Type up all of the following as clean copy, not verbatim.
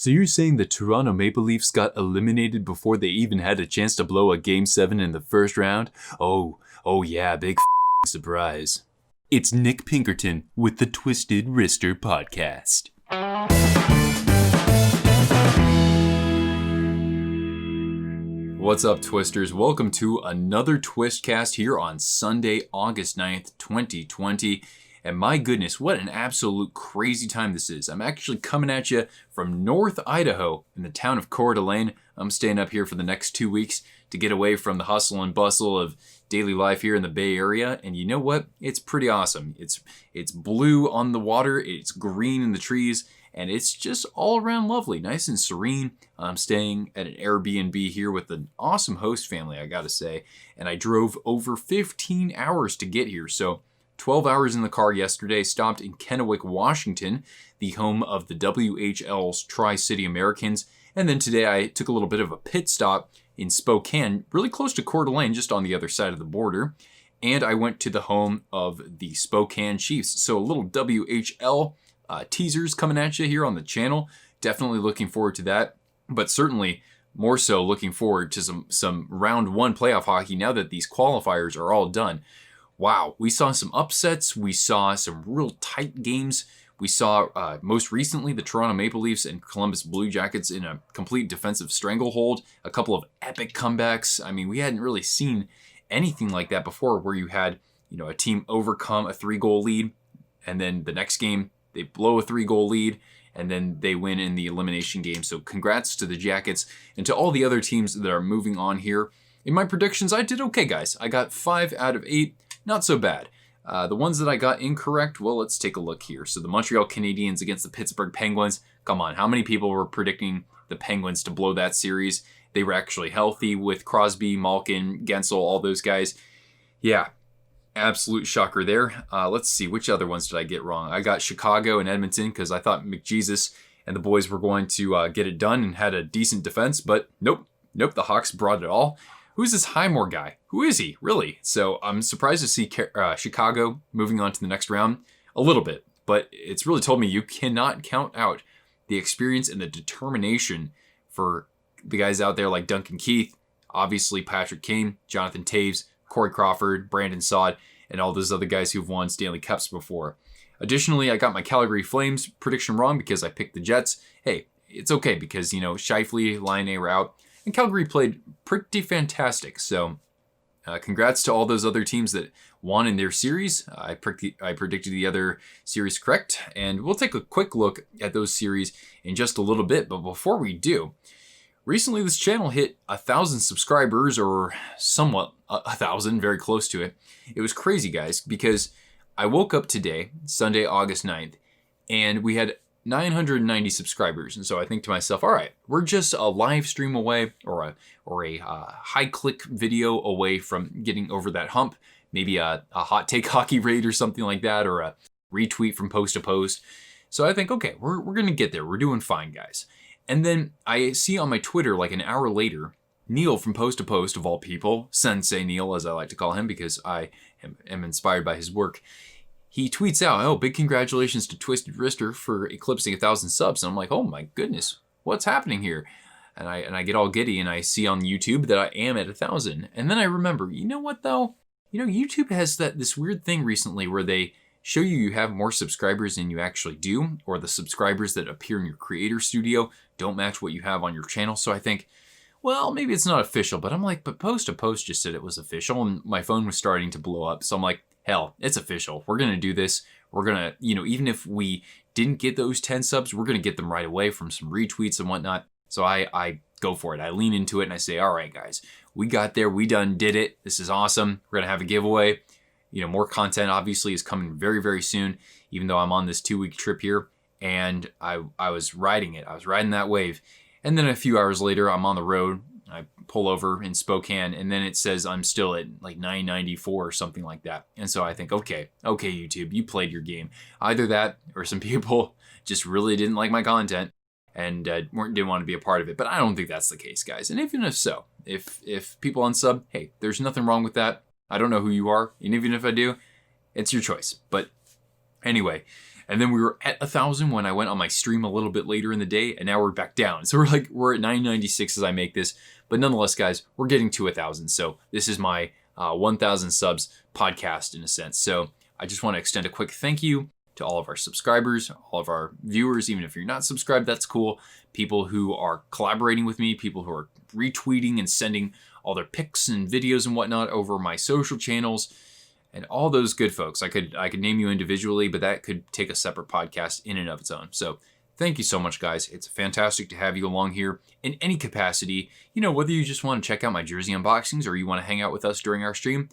So you're saying the Toronto Maple Leafs got eliminated before they even had a chance to blow a Game 7 in the first round? Oh yeah, big surprise. It's Nick Pinkerton with the Twisted Wrister Podcast. What's up, Twisters? Welcome to another Twistcast here on Sunday, August 9th, 2020. And my goodness, what an absolute crazy time this is. I'm actually coming at you from North Idaho in the town of Coeur d'Alene. I'm staying up here for the next 2 weeks to get away from the hustle and bustle of daily life here in the Bay Area. And you know what? It's pretty awesome. It's blue on the water, it's green in the trees, and it's just all around lovely, nice and serene. I'm staying at an Airbnb here with an awesome host family, I gotta say. And I drove over 15 hours to get here, so 12 hours in the car yesterday, stopped in Kennewick, Washington, the home of the WHL's Tri-City Americans. And then today I took a little bit of a pit stop in Spokane, really close to Coeur d'Alene, just on the other side of the border. And I went to the home of the Spokane Chiefs. So a little WHL teasers coming at you here on the channel. Definitely looking forward to that. But certainly more so looking forward to some round one playoff hockey now that these qualifiers are all done. Wow, we saw some upsets. We saw some real tight games. We saw most recently the Toronto Maple Leafs and Columbus Blue Jackets in a complete defensive stranglehold. A couple of epic comebacks. I mean, we hadn't really seen anything like that before, where you had, a team overcome a 3-goal lead, and then the next game they blow a 3-goal lead, and then they win in the elimination game. So congrats to the Jackets and to all the other teams that are moving on here. In my predictions, I did okay, guys. I got 5 out of 8. Not so bad. The ones that I got incorrect, well, let's take a look here. So the Montreal Canadiens against the Pittsburgh Penguins. Come on, how many people were predicting the Penguins to blow that series? They were actually healthy with Crosby, Malkin, Gensel, all those guys. Yeah, absolute shocker there. Let's see, which other ones did I get wrong? I got Chicago and Edmonton because I thought McJesus and the boys were going to get it done and had a decent defense, but nope, the Hawks brought it all. Who's this Highmore guy? Who is he, really? So I'm surprised to see Chicago moving on to the next round a little bit, but it's really told me you cannot count out the experience and the determination for the guys out there like Duncan Keith, obviously Patrick Kane, Jonathan Toews, Corey Crawford, Brandon Saad, and all those other guys who've won Stanley Cups before. Additionally, I got my Calgary Flames prediction wrong because I picked the Jets. Hey, it's okay because, Scheifele, Laine were out. And Calgary played pretty fantastic. So congrats to all those other teams that won in their series. I predicted the other series correct. And we'll take a quick look at those series in just a little bit. But before we do, recently this channel hit 1,000 subscribers, or somewhat 1,000, very close to it. It was crazy, guys, because I woke up today, Sunday, August 9th, and we had 990 subscribers. And so I think to myself, all right, we're just a live stream away or a high click video away from getting over that hump. Maybe a hot take hockey raid or something like that, or a retweet from post to post. So I think, okay, we're going to get there. We're doing fine, guys. And then I see on my Twitter, like an hour later, Neil from Post to Post, of all people, Sensei Neil, as I like to call him, because I am inspired by his work. He tweets out, oh, big congratulations to Twisted Wrister for eclipsing 1,000 subs. And I'm like, oh my goodness, what's happening here? And I get all giddy and I see on YouTube that I am at 1,000. And then I remember, you know what though? YouTube has this weird thing recently where they show you have more subscribers than you actually do, or the subscribers that appear in your creator studio don't match what you have on your channel. So I think, well, maybe it's not official, but I'm like, but Post to Post just said it was official, and my phone was starting to blow up. So I'm like, hell, it's official. We're going to do this. We're going to, even if we didn't get those 10 subs, we're going to get them right away from some retweets and whatnot. So I go for it. I lean into it and I say, all right, guys, we got there. We done did it. This is awesome. We're going to have a giveaway. More content obviously is coming very, very soon, even though I'm on this 2-week trip here. And I was riding it. I was riding that wave. And then a few hours later, I'm on the road. I pull over in Spokane, and then it says I'm still at like 994 or something like that. And so I think, okay, YouTube, you played your game. Either that, or some people just really didn't like my content and didn't want to be a part of it. But I don't think that's the case, guys. And even if so, if people unsub, hey, there's nothing wrong with that. I don't know who you are, and even if I do, it's your choice. But anyway, And then we were at 1,000 when I went on my stream a little bit later in the day, and now we're back down. So we're at 996 as I make this. But nonetheless, guys, we're getting to 1,000. So this is my 1,000 subs podcast in a sense. So I just want to extend a quick thank you to all of our subscribers, all of our viewers. Even if you're not subscribed, that's cool. People who are collaborating with me, people who are retweeting and sending all their pics and videos and whatnot over my social channels, and all those good folks. I could name you individually, but that could take a separate podcast in and of its own. So thank you so much, guys. It's fantastic to have you along here in any capacity. You know, whether you just want to check out my jersey unboxings or you want to hang out with us during our stream,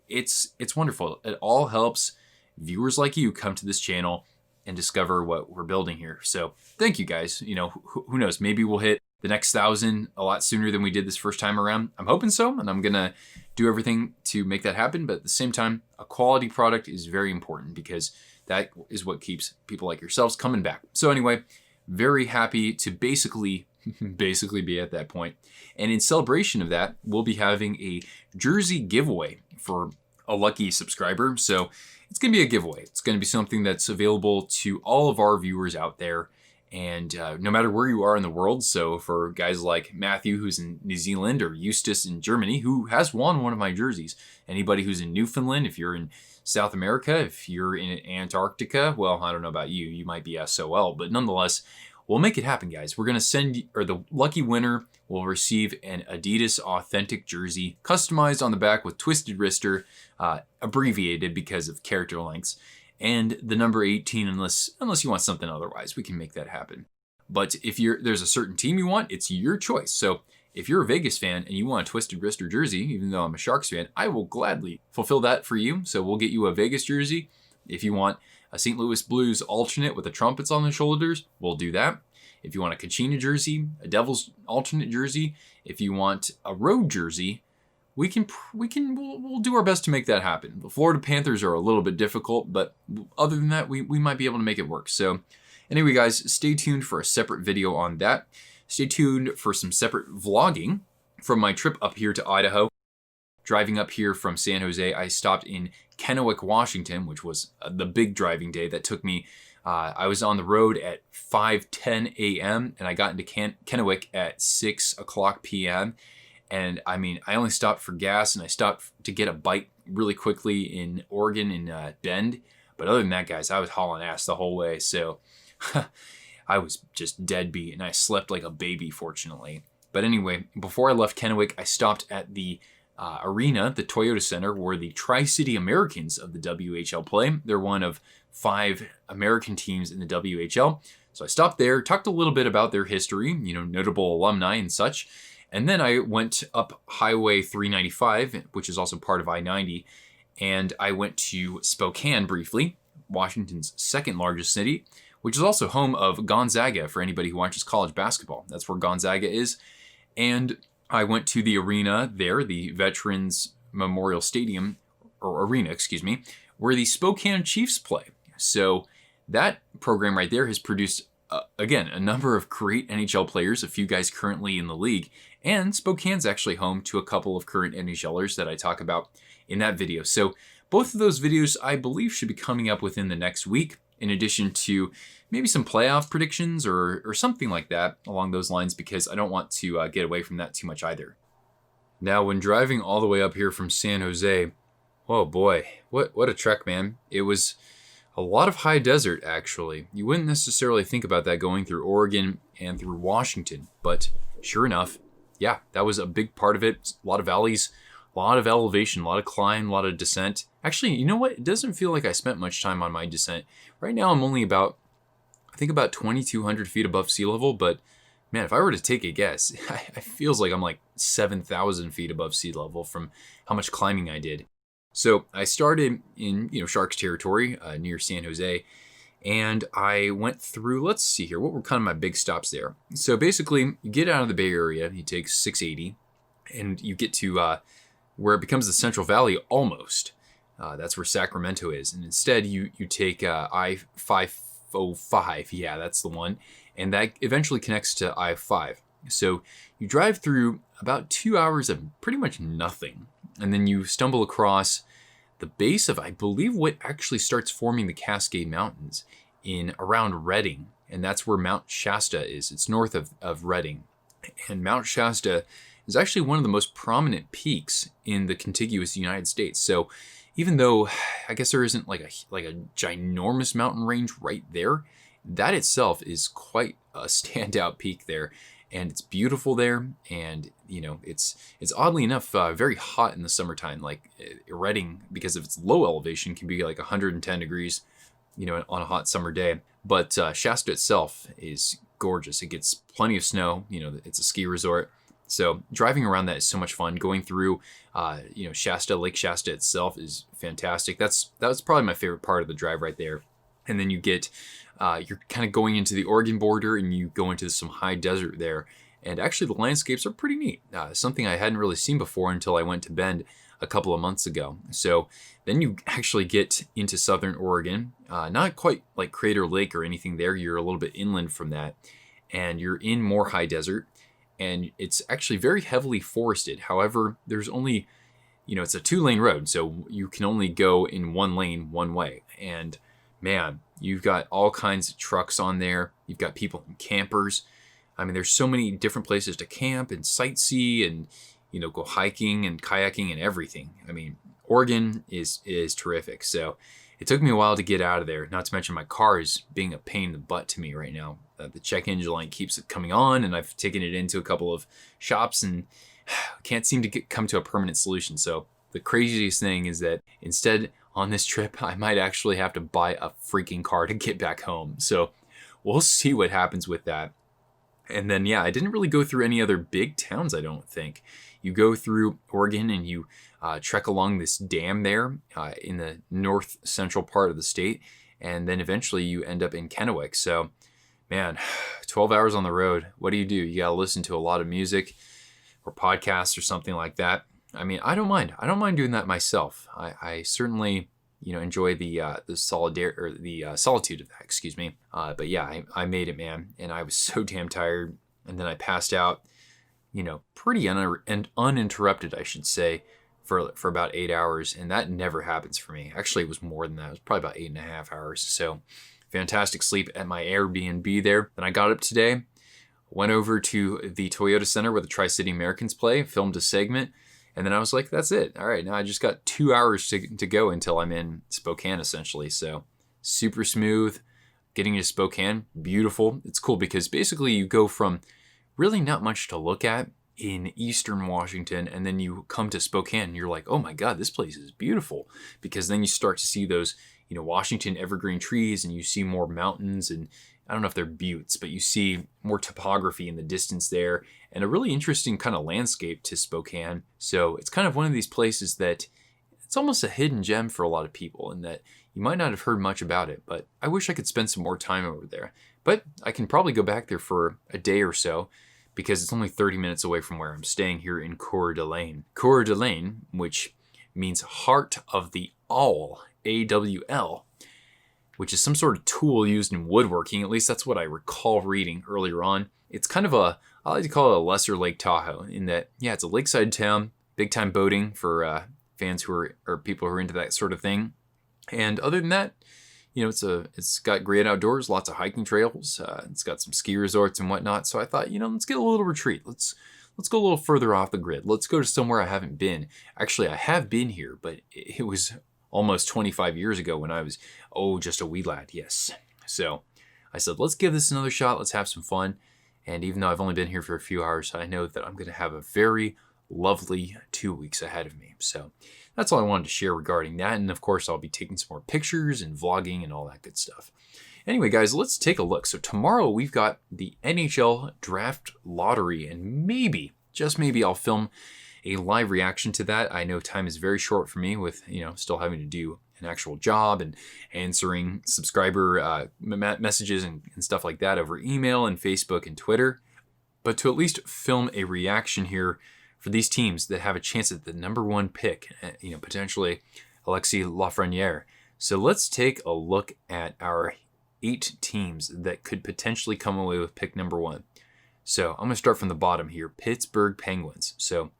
it's wonderful. It all helps viewers like you come to this channel and discover what we're building here. So thank you, guys. You know, who knows? Maybe we'll hit the next 1,000 a lot sooner than we did this first time around. I'm hoping so, and I'm gonna do everything to make that happen. But at the same time, a quality product is very important because that is what keeps people like yourselves coming back. So anyway, very happy to basically be at that point. And in celebration of that, we'll be having a jersey giveaway for a lucky subscriber. So it's going to be a giveaway. It's going to be something that's available to all of our viewers out there. And no matter where you are in the world, so for guys like Matthew, who's in New Zealand, or Eustace in Germany, who has won one of my jerseys, anybody who's in Newfoundland, if you're in South America, if you're in Antarctica, well, I don't know about you, you might be SOL, but nonetheless, we'll make it happen, guys. We're going to send, or the lucky winner will receive an Adidas Authentic jersey, customized on the back with twisted wrister, abbreviated because of character lengths, and the number 18, unless you want something otherwise, we can make that happen. But if there's a certain team you want, it's your choice. So if you're a Vegas fan and you want a twisted wrister jersey, even though I'm a Sharks fan, I will gladly fulfill that for you. So we'll get you a Vegas jersey. If you want a St. Louis Blues alternate with the trumpets on the shoulders, we'll do that. If you want a Kachina jersey, a Devils alternate jersey, if you want a road jersey, we'll do our best to make that happen. The Florida Panthers are a little bit difficult, but other than that, we might be able to make it work. So anyway, guys, stay tuned for a separate video on that. Stay tuned for some separate vlogging from my trip up here to Idaho. Driving up here from San Jose, I stopped in Kennewick, Washington, which was the big driving day that took me. I was on the road at 5:10 a.m. and I got into Kennewick at 6 o'clock p.m. And I mean, I only stopped for gas and I stopped to get a bite really quickly in Oregon in Bend. But other than that, guys, I was hauling ass the whole way. So I was just deadbeat and I slept like a baby, fortunately. But anyway, before I left Kennewick, I stopped at the arena, the Toyota Center, where the Tri-City Americans of the WHL play. They're one of 5 American teams in the WHL. So I stopped there, talked a little bit about their history, you know, notable alumni and such. And then I went up Highway 395, which is also part of I-90, and I went to Spokane briefly, Washington's second largest city, which is also home of Gonzaga for anybody who watches college basketball. That's where Gonzaga is. And I went to the arena there, the Veterans Memorial Stadium, or arena, excuse me, where the Spokane Chiefs play. So that program right there has produced, again, a number of great NHL players, a few guys currently in the league, and Spokane's actually home to a couple of current NHLers that I talk about in that video. So both of those videos, I believe, should be coming up within the next week, in addition to maybe some playoff predictions or something like that along those lines, because I don't want to get away from that too much either. Now, when driving all the way up here from San Jose, oh boy, what a trek, man. It was a lot of high desert, actually. You wouldn't necessarily think about that going through Oregon and through Washington, but sure enough, yeah, that was a big part of it. A lot of valleys, a lot of elevation, a lot of climb, a lot of descent. Actually, you know what? It doesn't feel like I spent much time on my descent. Right now, I'm only about 2,200 feet above sea level, but man, if I were to take a guess, it feels like I'm like 7,000 feet above sea level from how much climbing I did. So I started in, Sharks territory near San Jose, and I went through, let's see here, what were kind of my big stops there? So basically, you get out of the Bay Area, you take 680, and you get to where it becomes the Central Valley almost. That's where Sacramento is. And instead, you take I-505, yeah, that's the one, and that eventually connects to I-5. So you drive through about 2 hours of pretty much nothing, and then you stumble across the base of, I believe, what actually starts forming the Cascade Mountains in around Redding, and that's where Mount Shasta is. It's north of Redding. And Mount Shasta is actually one of the most prominent peaks in the contiguous United States. So even though I guess there isn't like a ginormous mountain range right there, that itself is quite a standout peak there. And it's beautiful there, and it's oddly enough very hot in the summertime. Like Redding, because of its low elevation, can be like 110 degrees, on a hot summer day. But Shasta itself is gorgeous. It gets plenty of snow. It's a ski resort, so driving around that is so much fun. Going through, Shasta, Lake Shasta itself is fantastic. That was probably my favorite part of the drive right there. And then you get, you're kind of going into the Oregon border, and you go into some high desert there. And actually, the landscapes are pretty neat. Something I hadn't really seen before until I went to Bend a couple of months ago. So then you actually get into southern Oregon, not quite like Crater Lake or anything there. You're a little bit inland from that, and you're in more high desert, and it's actually very heavily forested. However, there's only, it's a 2-lane road, so you can only go in one lane one way. And man, you've got all kinds of trucks on there. You've got people in campers. I mean, there's so many different places to camp and sightsee and, go hiking and kayaking and everything. I mean, Oregon is terrific. So it took me a while to get out of there. Not to mention my car is being a pain in the butt to me right now. The check engine light keeps it coming on, and I've taken it into a couple of shops and can't seem to come to a permanent solution. So the craziest thing is that instead on this trip, I might actually have to buy a freaking car to get back home. So we'll see what happens with that. And then, I didn't really go through any other big towns, I don't think. You go through Oregon and you trek along this dam there in the north central part of the state. And then eventually you end up in Kennewick. So, man, 12 hours on the road. What do? You got to listen to a lot of music or podcasts or something like that. I mean, I don't mind. I don't mind doing that myself. I certainly, enjoy the solitude of that. Excuse me. But yeah, I made it, man, and I was so damn tired. And then I passed out, pretty uninterrupted, I should say, for about 8 hours, and that never happens for me. Actually, it was more than that. It was probably about 8.5 hours. So fantastic sleep at my Airbnb there. Then I got up today, went over to the Toyota Center where the Tri-City Americans play, filmed a segment. And then I was like, that's it. All right, now I just got 2 hours to go until I'm in Spokane, essentially. So super smooth. Getting to Spokane, beautiful. It's cool because basically you go from really not much to look at in eastern Washington, and then you come to Spokane and you're like, oh my God, this place is beautiful. Because then you start to see those, Washington evergreen trees, and you see more mountains, and I don't know if they're buttes, but you see more topography in the distance there, and a really interesting kind of landscape to Spokane. So it's kind of one of these places that it's almost a hidden gem for a lot of people, in that you might not have heard much about it, but I wish I could spend some more time over there. But I can probably go back there for a day or so, because it's only 30 minutes away from where I'm staying here in Coeur d'Alene. Coeur d'Alene, which means heart of the awl, A-W-L, which is some sort of tool used in woodworking. At least that's what I recall reading earlier on. It's kind of I like to call it a lesser Lake Tahoe, in that, it's a lakeside town, big time boating for fans or people who are into that sort of thing. And other than that, it's got great outdoors, lots of hiking trails. It's got some ski resorts and whatnot. So I thought, let's get a little retreat. Let's go a little further off the grid. Let's go to somewhere I haven't been. Actually, I have been here, but it was almost 25 years ago when I was, just a wee lad. Yes. So I said, let's give this another shot. Let's have some fun. And even though I've only been here for a few hours, I know that I'm going to have a very lovely 2 weeks ahead of me. So that's all I wanted to share regarding that. And of course, I'll be taking some more pictures and vlogging and all that good stuff. Anyway, guys, let's take a look. So tomorrow we've got the NHL Draft Lottery, and maybe, just maybe, I'll film a live reaction to that. I know time is very short for me with, still having to do an actual job and answering subscriber messages and stuff like that over email and Facebook and Twitter. But to at least film a reaction here for these teams that have a chance at the number one pick, potentially Alexis Lafreniere. So let's take a look at our 8 teams that could potentially come away with pick number 1. So I'm going to start from the bottom here. Pittsburgh Penguins. So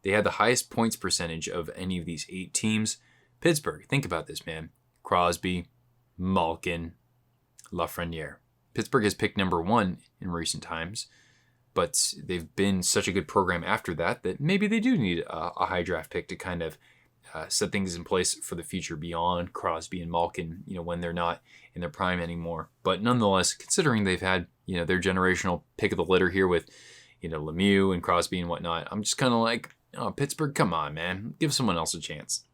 they had the highest points percentage of any of these 8 teams. Pittsburgh, think about this, man. Crosby, Malkin, Lafreniere. Pittsburgh has picked number 1 in recent times, but they've been such a good program after that maybe they do need a high draft pick to kind of set things in place for the future beyond Crosby and Malkin, when they're not in their prime anymore. But nonetheless, considering they've had, their generational pick of the litter here with, Lemieux and Crosby and whatnot, I'm just kind of like, oh, Pittsburgh, come on, man. Give someone else a chance.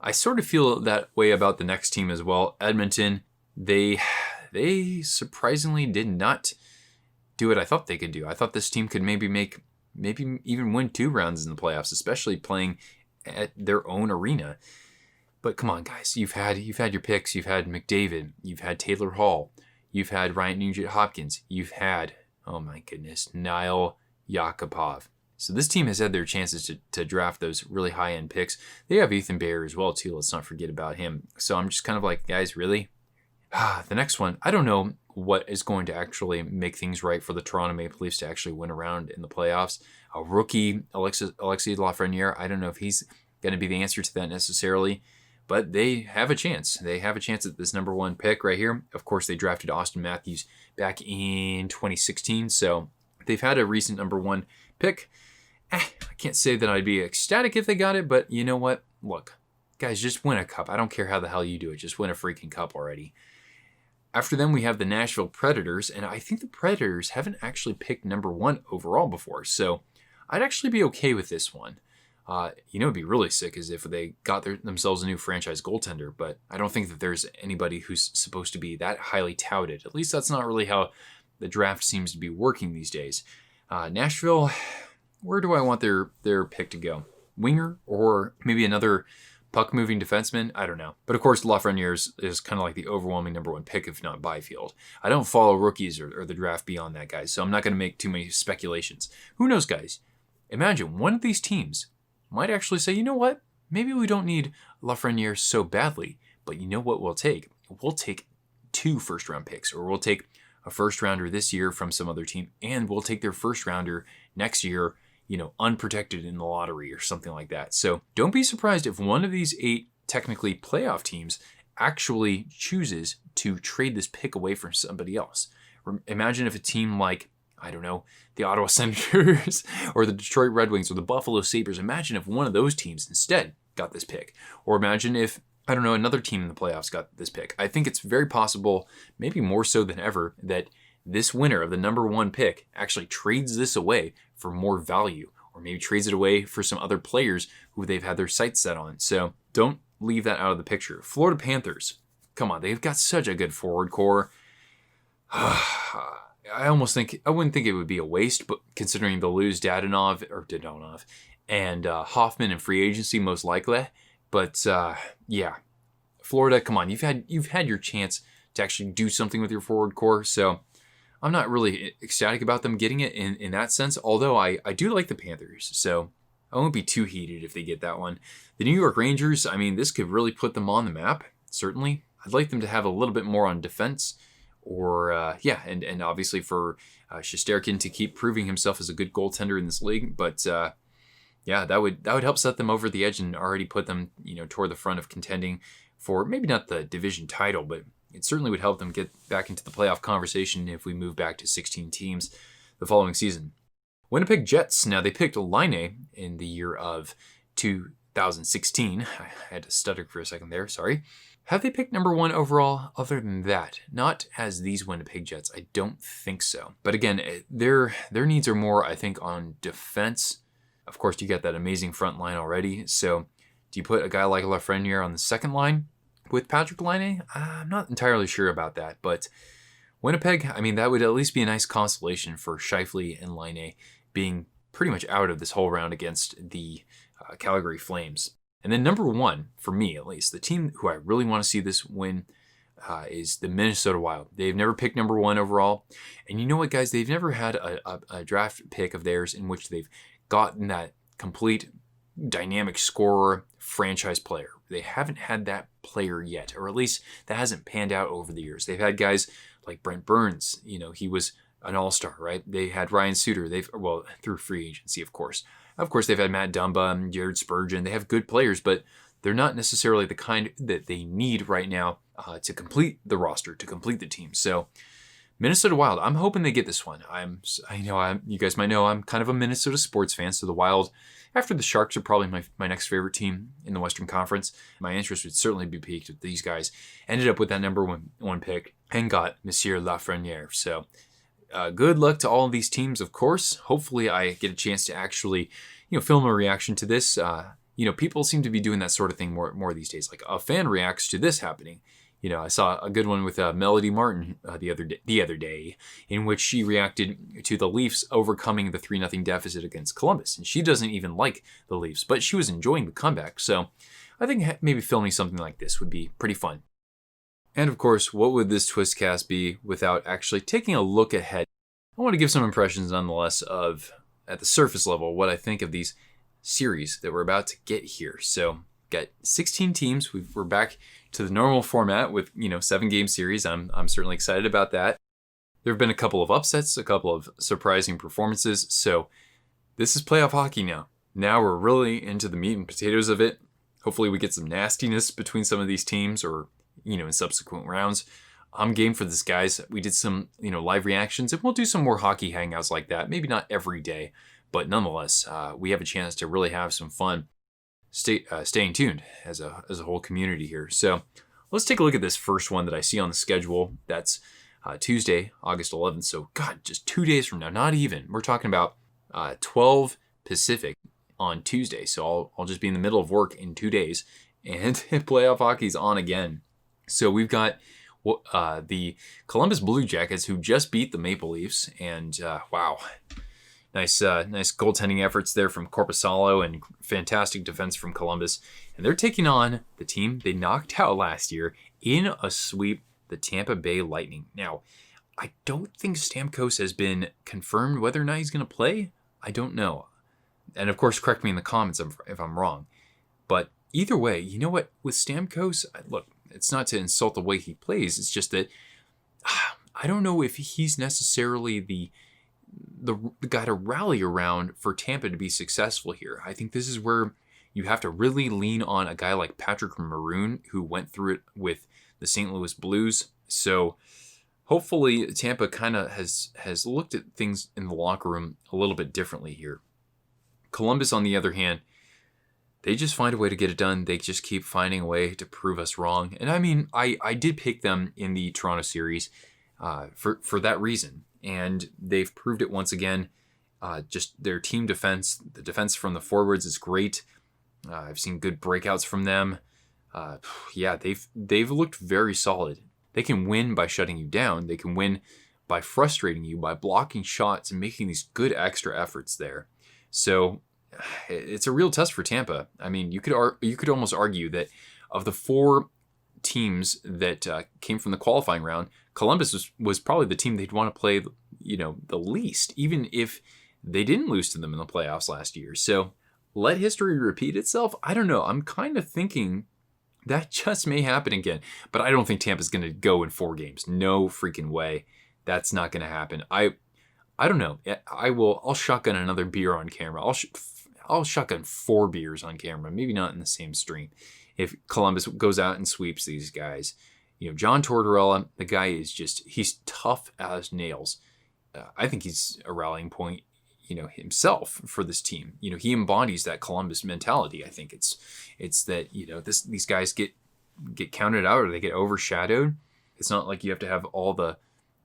I sort of feel that way about the next team as well. Edmonton, they surprisingly did not do what I thought they could do. I thought this team could maybe even win 2 rounds in the playoffs, especially playing at their own arena. But come on, guys, you've had your picks. You've had McDavid. You've had Taylor Hall. You've had Ryan Nugent-Hopkins. You've had, oh my goodness, Nail Yakupov. So this team has had their chances to draft those really high-end picks. They have Ethan Bear as well, too. Let's not forget about him. So I'm just kind of like, guys, really? The next one, I don't know what is going to actually make things right for the Toronto Maple Leafs to actually win a round in the playoffs. A rookie, Alexis Lafreniere, I don't know if he's going to be the answer to that necessarily, but they have a chance. They have a chance at this number 1 pick right here. Of course, they drafted Austin Matthews back in 2016, so they've had a recent number 1 pick. I can't say that I'd be ecstatic if they got it, but you know what? Look, guys, just win a cup. I don't care how the hell you do it. Just win a freaking cup already. After them, we have the Nashville Predators, and I think the Predators haven't actually picked number 1 overall before, so I'd actually be okay with this one. It'd be really sick as if they got themselves a new franchise goaltender, but I don't think that there's anybody who's supposed to be that highly touted. At least that's not really how the draft seems to be working these days. Nashville, where do I want their pick to go? Winger or maybe another puck-moving defenseman? I don't know. But of course, Lafreniere is kind of like the overwhelming number 1 pick, if not Byfield. I don't follow rookies or the draft beyond that, guys, so I'm not going to make too many speculations. Who knows, guys? Imagine one of these teams might actually say, you know what? Maybe we don't need Lafreniere so badly, but you know what we'll take? We'll take 2 first-round picks, or we'll take a first-rounder this year from some other team, and we'll take their first-rounder next year, unprotected in the lottery or something like that. So don't be surprised if one of these 8 technically playoff teams actually chooses to trade this pick away from somebody else. Imagine if a team like, I don't know, the Ottawa Senators or the Detroit Red Wings or the Buffalo Sabres, imagine if one of those teams instead got this pick. Or imagine if, I don't know, another team in the playoffs got this pick. I think it's very possible, maybe more so than ever, that this winner of the number 1 pick actually trades this away for more value, or maybe trades it away for some other players who they've had their sights set on. So don't leave that out of the picture. Florida Panthers, come on, they've got such a good forward core. I wouldn't think it would be a waste, but considering they'll lose Dadonov and Hoffman in free agency most likely. But yeah, Florida, come on, you've had your chance to actually do something with your forward core. So I'm not really ecstatic about them getting it in that sense, although I do like the Panthers, so I won't be too heated if they get that one. The New York Rangers, I mean, this could really put them on the map, certainly. I'd like them to have a little bit more on defense, or, and obviously for Shesterkin to keep proving himself as a good goaltender in this league, but that would help set them over the edge and already put them, toward the front of contending for maybe not the division title, but it certainly would help them get back into the playoff conversation if we move back to 16 teams the following season. Winnipeg Jets, now they picked Laine in the year of 2016. I had to stutter for a second there, sorry. Have they picked number 1 overall? Other than that, not as these Winnipeg Jets, I don't think so. But again, their needs are more, I think, on defense. Of course, you got that amazing front line already, so do you put a guy like Lafreniere on the second line with Patrick Laine? I'm not entirely sure about that, but Winnipeg, I mean, that would at least be a nice consolation for Scheifele and Laine being pretty much out of this whole round against the Calgary Flames. And then number 1, for me at least, the team who I really want to see this win is the Minnesota Wild. They've never picked number 1 overall. And you know what, guys? They've never had a draft pick of theirs in which they've gotten that complete dynamic scorer franchise player. They haven't had that player yet, or at least that hasn't panned out over the years. They've had guys like Brent Burns, he was an all-star, right? They had Ryan Suter, through free agency, of course. Of course, they've had Matt Dumba and Jared Spurgeon. They have good players, but they're not necessarily the kind that they need right now to complete the roster, to complete the team. So Minnesota Wild, I'm hoping they get this one. You guys might know I'm kind of a Minnesota sports fan, so the Wild, after the Sharks, are probably my next favorite team in the Western Conference. My interest would certainly be piqued if these guys ended up with that number one pick and got Monsieur Lafreniere. So good luck to all of these teams, of course. Hopefully I get a chance to actually, film a reaction to this. People seem to be doing that sort of thing more these days. Like a fan reacts to this happening. I saw a good one with Melody Martin the other day, in which she reacted to the Leafs overcoming the 3-0 deficit against Columbus. And she doesn't even like the Leafs, but she was enjoying the comeback. So I think maybe filming something like this would be pretty fun. And of course, what would this Twistcast be without actually taking a look ahead? I want to give some impressions nonetheless of, at the surface level, what I think of these series that we're about to get here. So got 16 teams. We're back to the normal format with 7-game series. I'm certainly excited about that. There have been a couple of upsets, a couple of surprising performances. So this is playoff hockey now. Now we're really into the meat and potatoes of it. Hopefully we get some nastiness between some of these teams, or in subsequent rounds. I'm game for this, guys. We did some live reactions, and we'll do some more hockey hangouts like that. Maybe not every day, but nonetheless, we have a chance to really have some fun. Staying tuned as a whole community here. So let's take a look at this first one that I see on the schedule. That's Tuesday, August 11th. So God, just 2 days from now, not even. We're talking about 12 Pacific on Tuesday. So I'll just be in the middle of work in 2 days, and playoff hockey's on again. So we've got the Columbus Blue Jackets, who just beat the Maple Leafs, and wow. Nice goaltending efforts there from Korpisalo, and fantastic defense from Columbus. And they're taking on the team they knocked out last year in a sweep, the Tampa Bay Lightning. Now, I don't think Stamkos has been confirmed whether or not he's going to play. I don't know. And of course, correct me in the comments if I'm wrong. But either way, you know what? With Stamkos, look, it's not to insult the way he plays. It's just that I don't know if he's necessarily the guy to rally around for Tampa to be successful here. I think this is where you have to really lean on a guy like Patrick Maroon, who went through it with the St. Louis Blues. So hopefully Tampa kind of has looked at things in the locker room a little bit differently here. Columbus, on the other hand, they just find a way to get it done. They just keep finding a way to prove us wrong. And I mean, I did pick them in the Toronto series for that reason. And they've proved it once again. Just their team defense, the defense from the forwards is great. I've seen good breakouts from them. They've looked very solid. They can win by shutting you down. They can win by frustrating you, by blocking shots and making these good extra efforts there. So it's a real test for Tampa. I mean, you could almost argue that of the 4 teams that came from the qualifying round, Columbus was probably the team they'd want to play, the least, even if they didn't lose to them in the playoffs last year. So let history repeat itself? I don't know. I'm kind of thinking that just may happen again, but I don't think Tampa's going to go in 4 games. No freaking way. That's not going to happen. I don't know. I'll shotgun another beer on camera. I'll shotgun 4 beers on camera, maybe not in the same stream, if Columbus goes out and sweeps these guys. John Tortorella, the guy is he's tough as nails. I think he's a rallying point, himself for this team. He embodies that Columbus mentality. I think it's that, these guys get counted out, or they get overshadowed. It's not like you have to have all the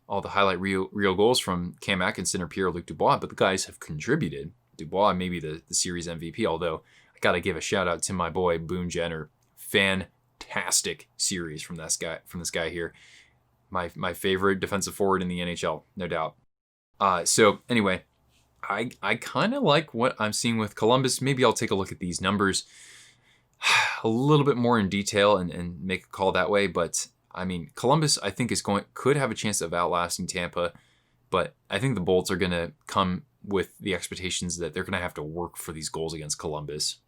highlight real goals from Cam Atkinson or Pierre-Luc Dubois, but the guys have contributed. Dubois maybe the series MVP, although I got to give a shout out to my boy Boone Jenner. Fantastic series from this guy here. My favorite defensive forward in the NHL, no doubt. So anyway, I kind of like what I'm seeing with Columbus. Maybe I'll take a look at these numbers a little bit more in detail and make a call that way. But I mean, Columbus, I think could have a chance of outlasting Tampa, but I think the Bolts are going to come with the expectations that they're going to have to work for these goals against Columbus.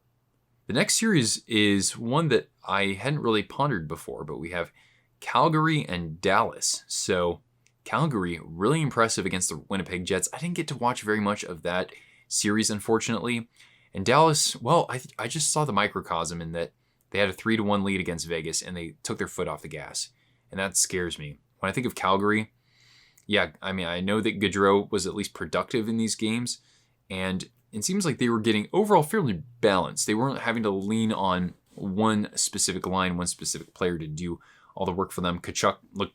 The next series is one that I hadn't really pondered before, but we have Calgary and Dallas. So Calgary, really impressive against the Winnipeg Jets. I didn't get to watch very much of that series, unfortunately. And Dallas, well, I just saw the microcosm in that They had a 3-1 lead against Vegas, and they took their foot off the gas. And that scares me. When I think of Calgary, yeah, I mean, I know that Gaudreau was at least productive in these games, and it seems like they were getting overall fairly balanced. They weren't having to lean on one specific line, one specific player to do all the work for them. Tkachuk looked,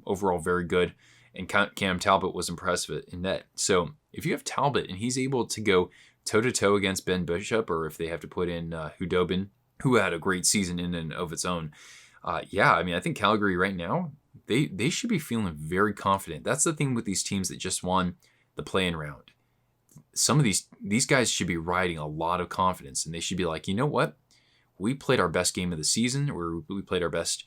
overall very good, and Cam Talbot was impressive in net. So if you have Talbot and he's able to go toe-to-toe against Ben Bishop, or if they have to put in Hudobin, who had a great season in and of its own, I think Calgary right now, they should be feeling very confident. That's the thing with these teams that just won the play-in round. Some of these guys should be riding a lot of confidence, and they should be like, you know what? We played our best game of the season, or we played our best,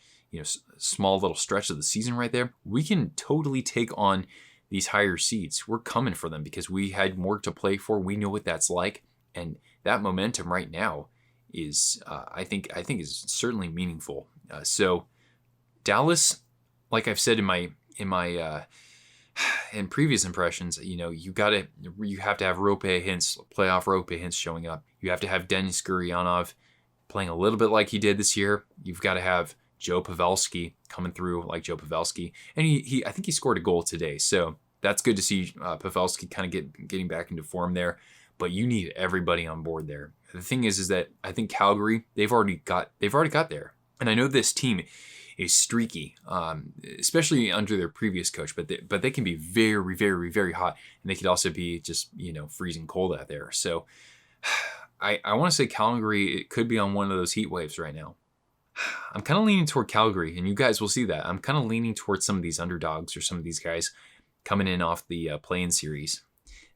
small little stretch of the season right there. We can totally take on these higher seeds. We're coming for them because we had more to play for. We know what that's like, and that momentum right now is, I think is certainly meaningful. So Dallas, like I've said in previous impressions, you have to have playoff Rope hints showing up. You have to have Denis Gurianov playing a little bit like he did this year. You've got to have Joe Pavelski coming through like Joe Pavelski, and I think he scored a goal today, so that's good to see Pavelski kind of getting back into form there. But you need everybody on board there. The thing is that I think Calgary, they've already got there, and I know this team is streaky, especially under their previous coach, but they can be very, very, very hot, and they could also be just freezing cold out there. So I want to say Calgary, it could be on one of those heat waves right now. I'm kind of leaning toward Calgary, and you guys will see that. I'm kind of leaning towards some of these underdogs or some of these guys coming in off the play-in series.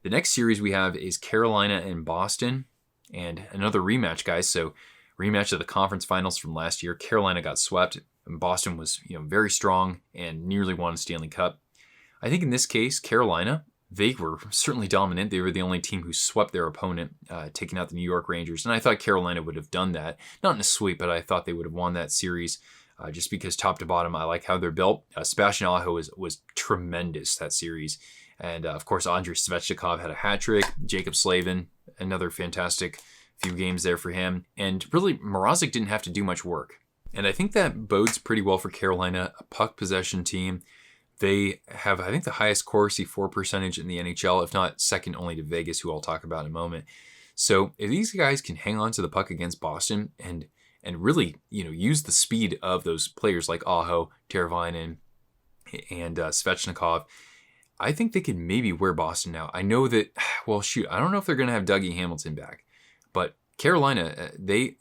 The next series we have is Carolina and Boston, and another rematch, guys. So rematch of the conference finals from last year. Carolina got swept, and Boston was very strong and nearly won a Stanley Cup. I think in this case, Carolina, they were certainly dominant. They were the only team who swept their opponent, taking out the New York Rangers. And I thought Carolina would have done that. Not in a sweep, but I thought they would have won that series just because top to bottom, I like how they're built. Sebastian Aho was tremendous that series. And of course, Andrei Svechnikov had a hat trick. Jacob Slavin, another fantastic few games there for him. And really, Mrazek didn't have to do much work. And I think that bodes pretty well for Carolina, a puck possession team. They have, I think, the highest Corsi for percentage in the NHL, if not second only to Vegas, who I'll talk about in a moment. So if these guys can hang on to the puck against Boston and really, use the speed of those players like Aho, Teravainen, and Svechnikov, I think they could maybe wear Boston out. I know that, I don't know if they're going to have Dougie Hamilton back, but Carolina, they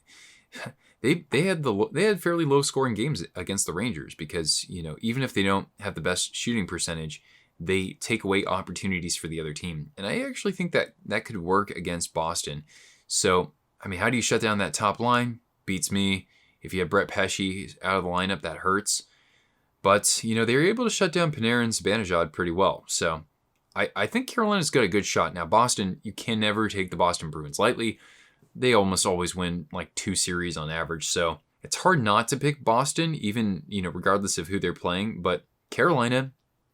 had fairly low scoring games against the Rangers because, even if they don't have the best shooting percentage, they take away opportunities for the other team. And I actually think that could work against Boston. So, how do you shut down that top line? Beats me. If you have Brett Pesce out of the lineup, that hurts. But, they were able to shut down Panarin and Zibanejad pretty well. So I think Carolina's got a good shot. Now, Boston, you can never take the Boston Bruins lightly. They almost always win like 2 series on average. So it's hard not to pick Boston, even, regardless of who they're playing. But Carolina,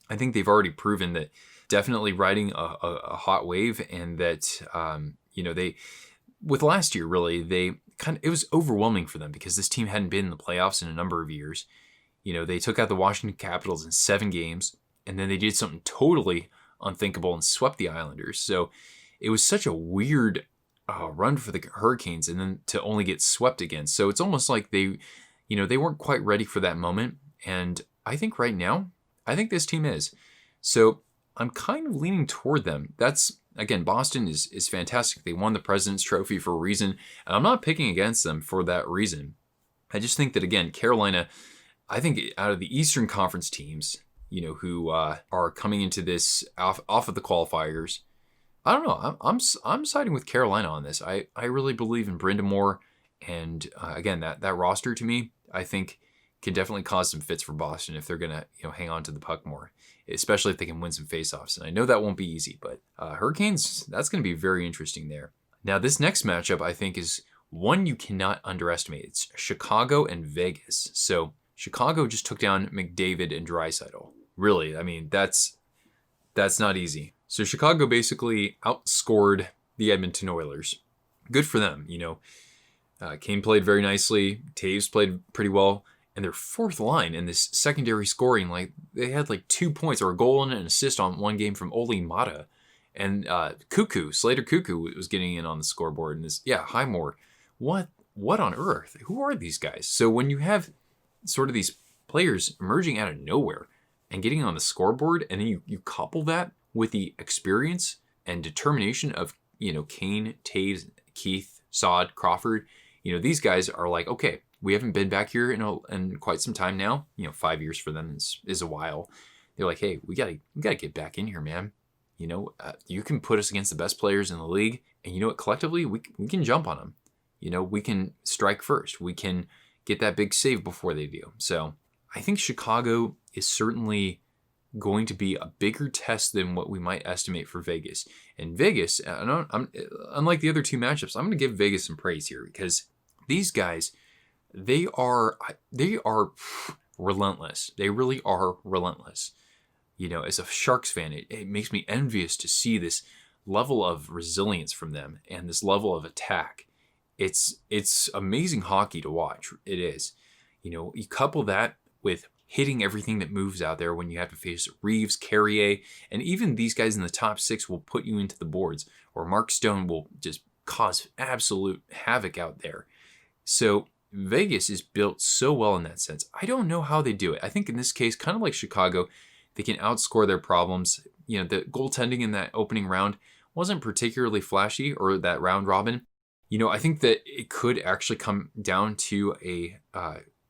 I think they've already proven that definitely riding a hot wave, and that, they, with last year, really, it was overwhelming for them because this team hadn't been in the playoffs in a number of years. They took out the Washington Capitals in 7 games, and then they did something totally unthinkable and swept the Islanders. So it was such a weird run for the Hurricanes, and then to only get swept again. So it's almost like they weren't quite ready for that moment. And I think right now, this team is. So I'm kind of leaning toward them. That's, again, Boston is fantastic. They won the President's Trophy for a reason, and I'm not picking against them for that reason. I just think that, again, Carolina, I think out of the Eastern Conference teams, who are coming into this off of the qualifiers, I don't know. I'm siding with Carolina on this. I really believe in Brind'Amour, and again, that roster to me, I think, can definitely cause some fits for Boston if they're gonna hang on to the puck more, especially if they can win some faceoffs. And I know that won't be easy, but Hurricanes, that's gonna be very interesting there. Now, this next matchup I think is one you cannot underestimate. It's Chicago and Vegas. So Chicago just took down McDavid and Draisaitl. Really, that's not easy. So Chicago basically outscored the Edmonton Oilers. Good for them, Kane played very nicely. Taves played pretty well. And their fourth line and this secondary scoring, like they had like 2 points or a goal and an assist on one game from Oli Mata. And Slater Cuckoo was getting in on the scoreboard. And Highmore. What on earth? Who are these guys? So when you have sort of these players emerging out of nowhere and getting on the scoreboard, and then you couple that with the experience and determination of, Kane, Taves, Keith, Sod, Crawford, these guys are like, okay, we haven't been back here in quite some time now. 5 years for them is a while. They're like, hey, we gotta get back in here, man. You can put us against the best players in the league, and you know what? Collectively, we can jump on them. We can strike first. We can get that big save before they do. So I think Chicago is certainly going to be a bigger test than what we might estimate for Vegas. And Vegas, unlike the other two matchups, I'm going to give Vegas some praise here because these guys, they are relentless. They really are relentless. As a Sharks fan, it makes me envious to see this level of resilience from them and this level of attack. It's amazing hockey to watch. It is. You couple that with hitting everything that moves out there when you have to face Reeves, Carrier, and even these guys in the top 6 will put you into the boards, or Mark Stone will just cause absolute havoc out there. So Vegas is built so well in that sense. I don't know how they do it. I think in this case, kind of like Chicago, they can outscore their problems. The goaltending in that opening round wasn't particularly flashy, or that round robin. I think that it could actually come down to a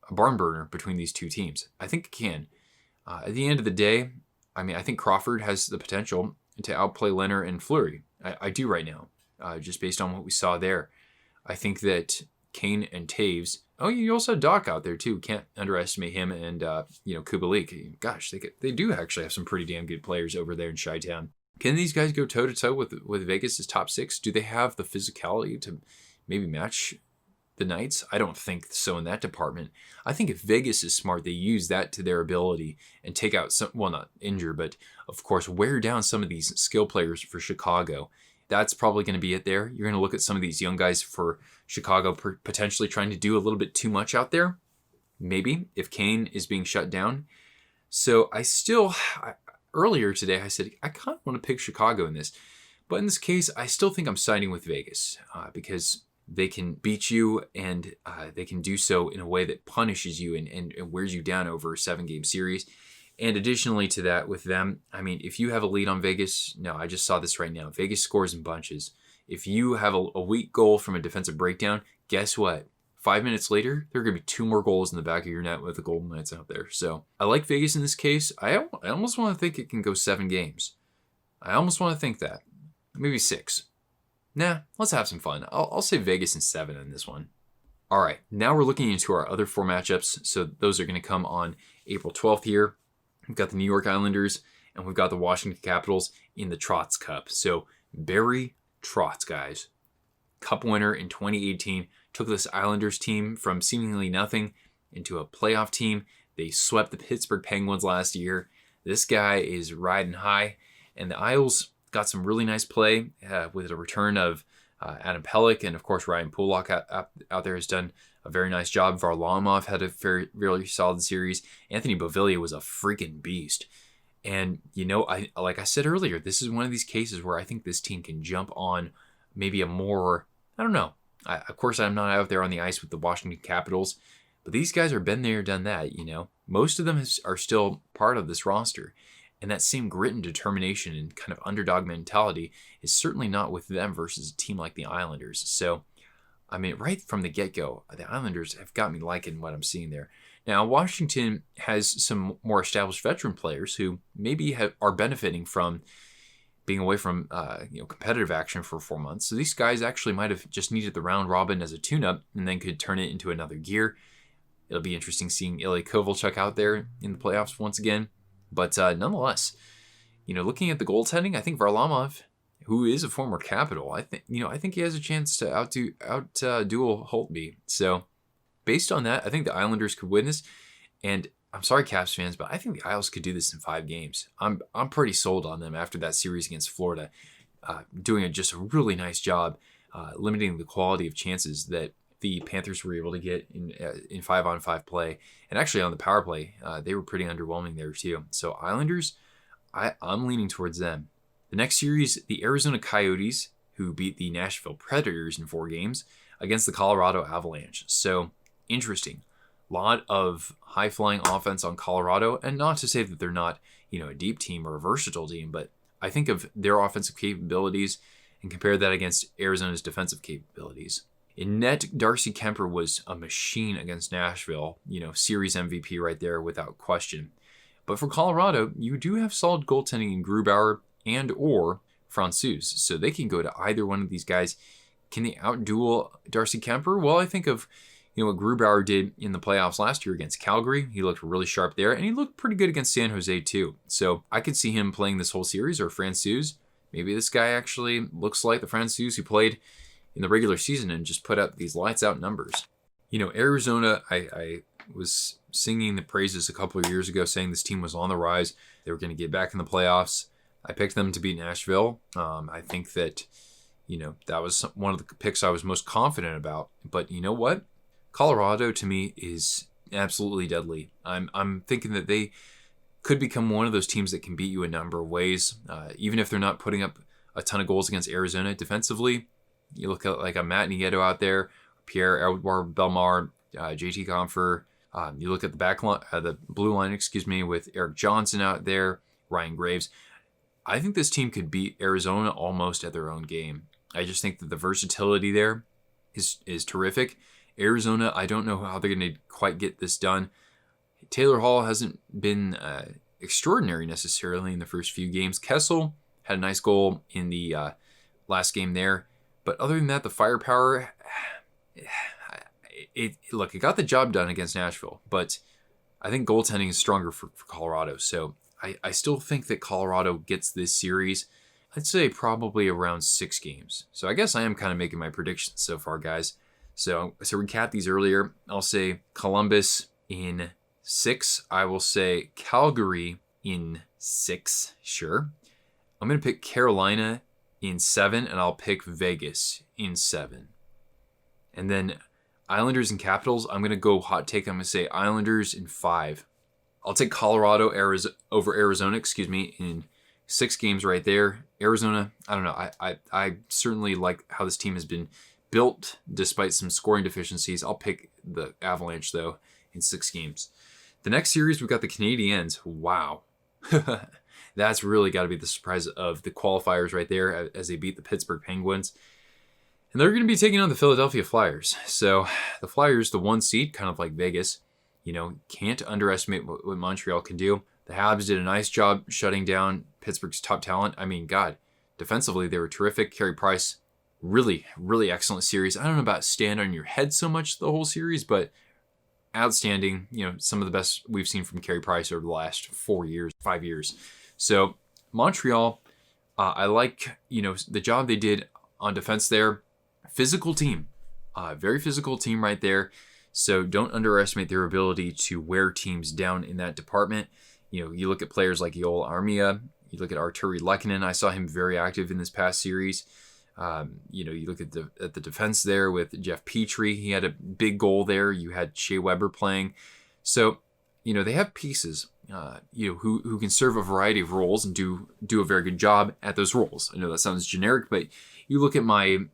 barn burner between these two teams. I think it can. At the end of the day, I think Crawford has the potential to outplay Leonard and Fleury. I do right now, just based on what we saw there. I think that Kane and Taves. Oh, you also have Doc out there too. Can't underestimate him and Kubalik. Gosh, they do actually have some pretty damn good players over there in Chi-Town. Can these guys go toe-to-toe with Vegas' top 6? Do they have the physicality to maybe match the Knights? I don't think so in that department. I think if Vegas is smart, they use that to their ability and take out some, well, not injure, but of course wear down some of these skill players for Chicago. That's probably going to be it there. You're going to look at some of these young guys for Chicago potentially trying to do a little bit too much out there. Maybe if Kane is being shut down. So earlier today, I said, I kind of want to pick Chicago in this. But in this case, I still think I'm siding with Vegas because they can beat you and they can do so in a way that punishes you and wears you down over a 7-game series. And additionally to that, with them, if you have a lead on Vegas, no, I just saw this right now. Vegas scores in bunches. If you have a weak goal from a defensive breakdown, guess what? 5 minutes later, there are going to be 2 more goals in the back of your net with the Golden Knights out there. So I like Vegas in this case. I almost want to think it can go 7 games. I almost want to think that. Maybe 6. Nah, let's have some fun. I'll say Vegas in 7 in this one. All right, now we're looking into our other 4 matchups. So those are going to come on April 12th here. We've got the New York Islanders and we've got the Washington Capitals in the Trotz Cup. So Barry Trotz, guys, Cup winner in 2018, took this Islanders team from seemingly nothing into a playoff team. They swept the Pittsburgh Penguins last year. This guy is riding high, and the Isles got some really nice play with the return of Adam Pelech, and of course Ryan Pulock out there has done a very nice job. Varlamov had a very, very solid series. Anthony Beauvillier was a freaking beast. And, like I said earlier, this is one of these cases where I think this team can jump on maybe a more, I don't know. Of course, I'm not out there on the ice with the Washington Capitals, but these guys are been there, done that, Most of them are still part of this roster. And that same grit and determination and kind of underdog mentality is certainly not with them versus a team like the Islanders. So, right from the get-go, the Islanders have got me liking what I'm seeing there. Now, Washington has some more established veteran players who maybe are benefiting from being away from competitive action for 4 months. So these guys actually might have just needed the round robin as a tune-up and then could turn it into another gear. It'll be interesting seeing Ilya Kovalchuk out there in the playoffs once again. But nonetheless, looking at the goaltending, I think Varlamov, who is a former Capital, I think he has a chance to outduel Holtby. So based on that, I think the Islanders could win this. And I'm sorry, Caps fans, but I think the Isles could do this in 5 games. I'm pretty sold on them after that series against Florida, doing just a really nice job limiting the quality of chances that the Panthers were able to get in 5-on-5 play. And actually on the power play, they were pretty underwhelming there too. So Islanders, I'm leaning towards them. The next series, the Arizona Coyotes, who beat the Nashville Predators in 4 games, against the Colorado Avalanche. So interesting. Lot of high-flying offense on Colorado, and not to say that they're not, a deep team or a versatile team, but I think of their offensive capabilities and compare that against Arizona's defensive capabilities. In net, Darcy Kemper was a machine against Nashville, series MVP right there without question. But for Colorado, you do have solid goaltending in Grubauer and or Francouz, so they can go to either one of these guys. Can they outduel Darcy Kemper? Well, I think of what Grubauer did in the playoffs last year against Calgary. He looked really sharp there, and he looked pretty good against San Jose too. So I could see him playing this whole series, or Francouz. Maybe this guy actually looks like the Francouz who played in the regular season and just put up these lights out numbers. Arizona, I was singing the praises a couple of years ago, saying this team was on the rise. They were going to get back in the playoffs. I picked them to beat Nashville. I think that, that was one of the picks I was most confident about. But you know what? Colorado, to me, is absolutely deadly. I'm thinking that they could become one of those teams that can beat you a number of ways, even if they're not putting up a ton of goals against Arizona defensively. You look at like a Matt Nieto out there, Pierre-Edouard Bellemare, JT Compher. You look at the back line, the blue line, with Eric Johnson out there, Ryan Graves. I think this team could beat Arizona almost at their own game. I just think that the versatility there is terrific. Arizona, I don't know how they're going to quite get this done. Taylor Hall hasn't been extraordinary necessarily in the first few games. Kessel had a nice goal in the last game there. But other than that, the firepower, it got the job done against Nashville. But I think goaltending is stronger for Colorado. So I still think that Colorado gets this series, I'd say probably around 6 games. So I guess I am kind of making my predictions so far, guys. So recap these earlier. I'll say Columbus in 6. I will say Calgary in 6. Sure. I'm going to pick Carolina in 7, and I'll pick Vegas in 7. And then Islanders and Capitals, I'm going to go hot take. I'm going to say Islanders in 5. I'll take Colorado over Arizona, in 6 games right there. Arizona, I don't know. I certainly like how this team has been built despite some scoring deficiencies. I'll pick the Avalanche, though, in 6 games. The next series, we've got the Canadiens. Wow. That's really got to be the surprise of the qualifiers right there as they beat the Pittsburgh Penguins. And they're going to be taking on the Philadelphia Flyers. So the Flyers, the 1 seed, kind of like Vegas, can't underestimate what Montreal can do. The Habs did a nice job shutting down Pittsburgh's top talent. I mean, God, defensively, they were terrific. Carey Price, really, really excellent series. I don't know about stand on your head so much the whole series, but outstanding. Some of the best we've seen from Carey Price over the last 5 years. So Montreal, I like, the job they did on defense there. Physical team, very physical team right there. So don't underestimate their ability to wear teams down in that department. You look at players like Joel Armia, you look at Arturi Lehkonen. I saw him very active in this past series. You look at the defense there with Jeff Petrie. He had a big goal there. You had Shea Weber playing. So, they have pieces, who can serve a variety of roles and do a very good job at those roles. I know that sounds generic, but you look at my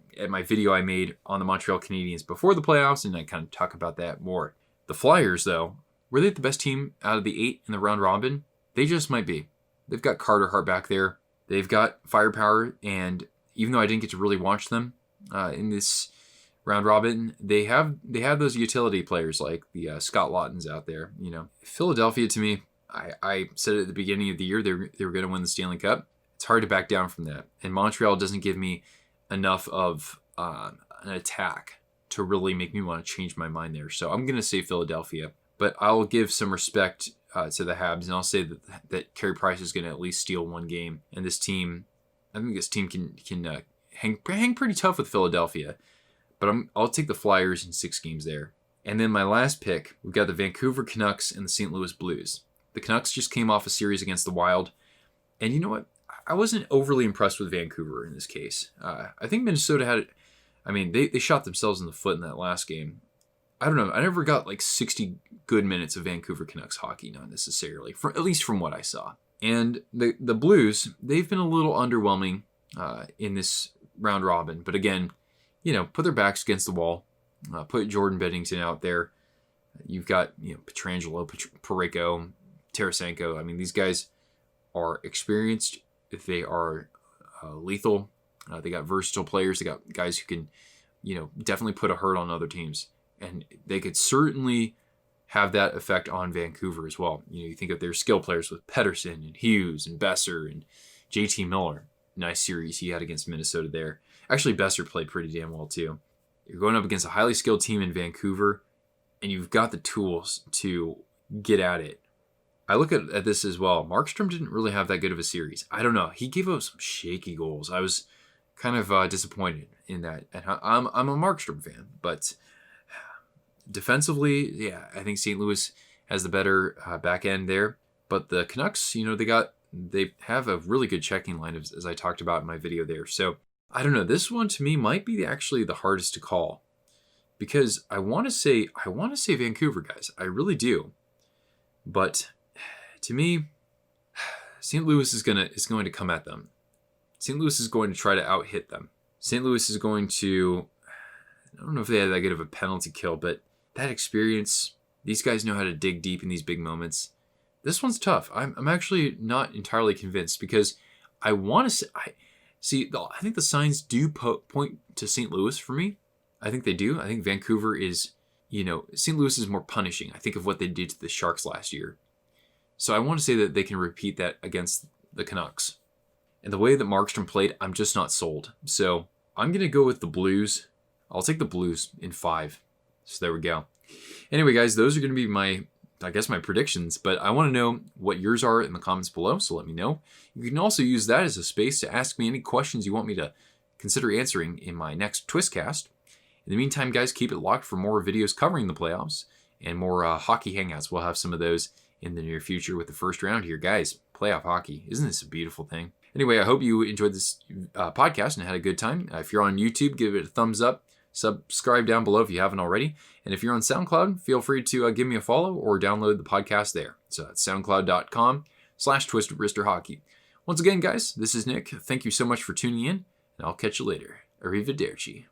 video I made on the Montreal Canadiens before the playoffs, and I kind of talk about that more. The Flyers, though, were they the best team out of the 8 in the round robin? They just might be. They've got Carter Hart back there. They've got firepower, and even though I didn't get to really watch them in this round robin, they have those utility players like the Scott Laughtons out there. Philadelphia, to me, I said at the beginning of the year they were going to win the Stanley Cup. It's hard to back down from that. And Montreal doesn't give me enough of an attack to really make me want to change my mind there. So I'm going to say Philadelphia, but I'll give some respect to the Habs, and I'll say that Carey Price is going to at least steal 1 game. And this team, I think this team can hang pretty tough with Philadelphia. But I'll take the Flyers in 6 games there. And then my last pick, we've got the Vancouver Canucks and the St. Louis Blues. The Canucks just came off a series against the Wild. And you know what? I wasn't overly impressed with Vancouver in this case. I think Minnesota had I mean, they shot themselves in the foot in that last game. I don't know. I never got like 60 good minutes of Vancouver Canucks hockey, not necessarily, at least from what I saw. And the Blues, they've been a little underwhelming in this round robin. But again, put their backs against the wall. Put Jordan Bennington out there. You've got, Pietrangelo, Parayko, Tarasenko. I mean, these guys are experienced. They are lethal. They got versatile players. They got guys who can, definitely put a hurt on other teams. And they could certainly have that effect on Vancouver as well. You think of their skill players with Pettersson and Hughes and Besser and JT Miller. Nice series he had against Minnesota there. Actually, Besser played pretty damn well too. You're going up against a highly skilled team in Vancouver, and you've got the tools to get at it. I look at this as well. Markstrom didn't really have that good of a series. I don't know. He gave up some shaky goals. I was kind of disappointed in that. And I'm a Markstrom fan, but defensively, yeah, I think St. Louis has the better back end there. But the Canucks, they have a really good checking line, as I talked about in my video there. So I don't know. This one to me might be actually the hardest to call, because I want to say Vancouver, guys. I really do. But to me, St. Louis is going to come at them. St. Louis is going to try to out-hit them. St. Louis is going to, I don't know if they had that good of a penalty kill, but that experience, these guys know how to dig deep in these big moments. This one's tough. I'm actually not entirely convinced, because I want to say, I think the signs do point to St. Louis for me. I think they do. I think Vancouver is, St. Louis is more punishing. I think of what they did to the Sharks last year. So I want to say that they can repeat that against the Canucks. And the way that Markstrom played, I'm just not sold. So I'm going to go with the Blues. I'll take the Blues in 5. So there we go. Anyway, guys, those are going to be my predictions. But I want to know what yours are in the comments below, so let me know. You can also use that as a space to ask me any questions you want me to consider answering in my next Twistcast. In the meantime, guys, keep it locked for more videos covering the playoffs and more hockey hangouts. We'll have some of those in the near future with the first round here. Guys, playoff hockey. Isn't this a beautiful thing? Anyway, I hope you enjoyed this podcast and had a good time. If you're on YouTube, give it a thumbs up. Subscribe down below if you haven't already. And if you're on SoundCloud, feel free to give me a follow or download the podcast there. So that's soundcloud.com/twistedwristerhockey. Once again, guys, this is Nick. Thank you so much for tuning in, and I'll catch you later. Arrivederci.